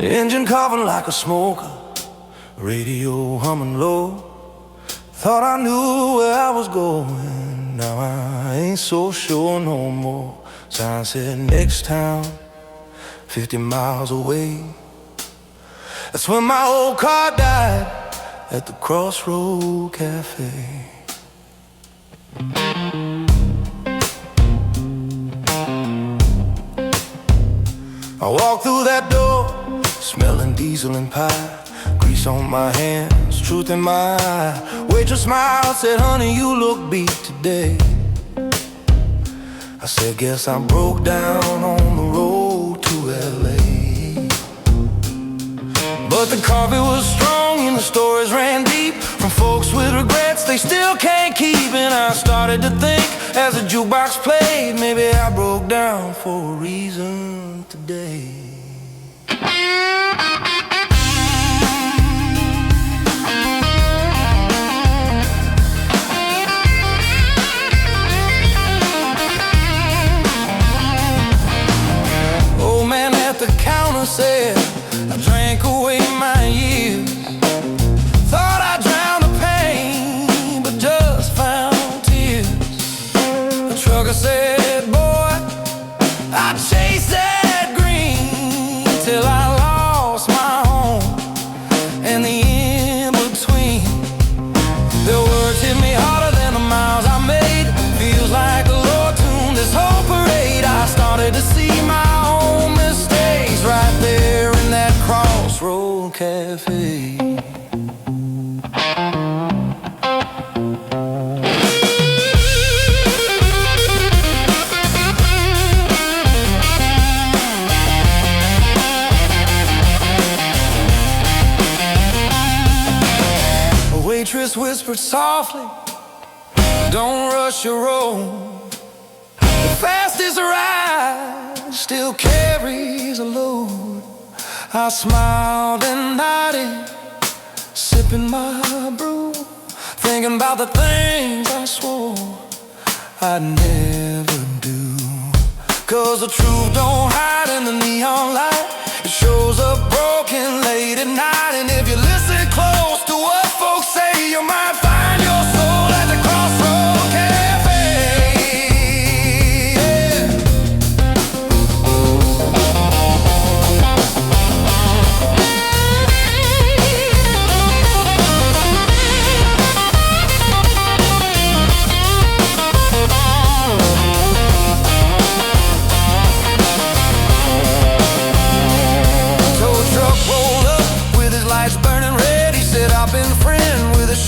Engine coughing like a smoker, radio humming low. Thought I knew where I was going, now I ain't so sure no more. Sign said next town, 50 miles away. That's when my old car died at the Crossroad Cafe. I walked through that door, smelling diesel and pie, grease on my hands, truth in my eye. Waitress smiled, said, honey, you look beat today. I said, guess I broke down on the road to LA. But the coffee was strong and the stories ran deep, from folks with regrets they still can't keep. And I started to think, as the jukebox played, maybe I broke down for a reason today. Old man at the counter said, I drank away my years. Thought I drowned the pain, but just found tears. The trucker said, boy, I chased that green till I lost my home and the in-between. Their words hit me harder than the miles I made. Feels like the Lord tuned this whole parade. I started to see my own mistakes right there in that Crossroad Cafe. A waitress whispered softly, don't rush your roll. The fastest ride still carries a load. I smiled and nodded, sipping my brew, thinking about the things I swore I'd never do. 'Cause the truth don't hide in the neon light. It shows up broken late at night. And if you listen close to what folks say, you might find your soul at the Crossroad Cafe.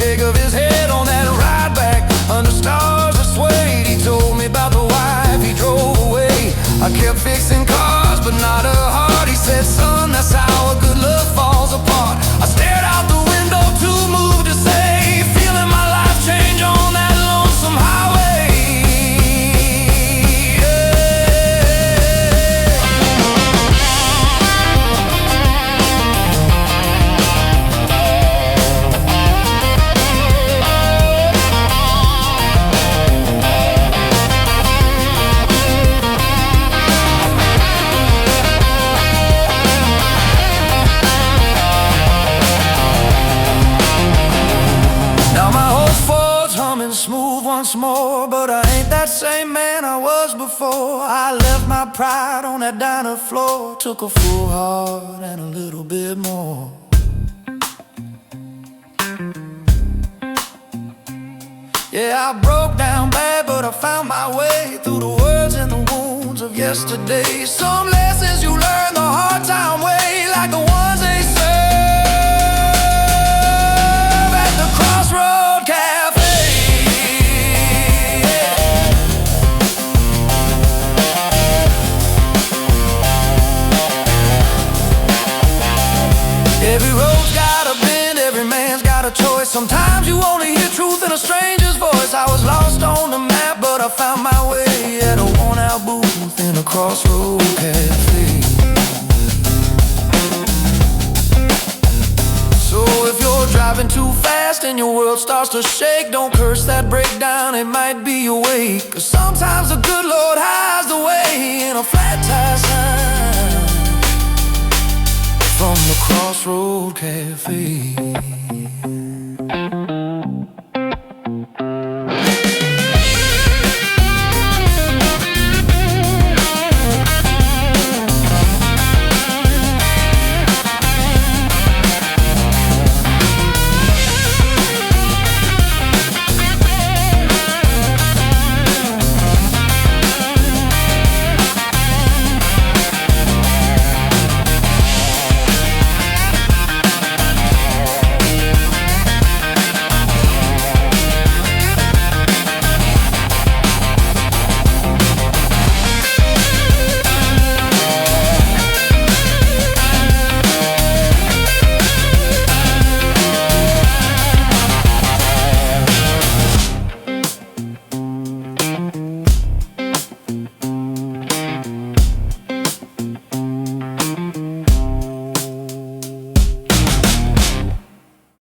Shake of his head on that ride back under stars that swayed. He told me about the wife he drove away. I kept fixing cars but not her heart. He said, son, that's how a good love falls apart. I stared out the window too moved to say, feeling my life change on that lonesome highway. Smooth once more, but I ain't that same man I was before. I left my pride on that diner floor, took a full heart and a little bit more. Yeah, I broke down bad, but I found my way through the words and the wounds of yesterday. Some lessons you learn the hard time way, like the ones they serve at the Crossroad Cafe. Every road's got a bend, every man's got a choice. Sometimes you only hear truth in a stranger's voice. I was lost on the map, but I found my way at a worn-out booth in a Crossroad Cafe. So if you're driving too fast and your world starts to shake, don't curse that breakdown, it might be your wake. 'Cause sometimes the good Lord hides the way in a flat tire sign. from the Crossroad Cafe.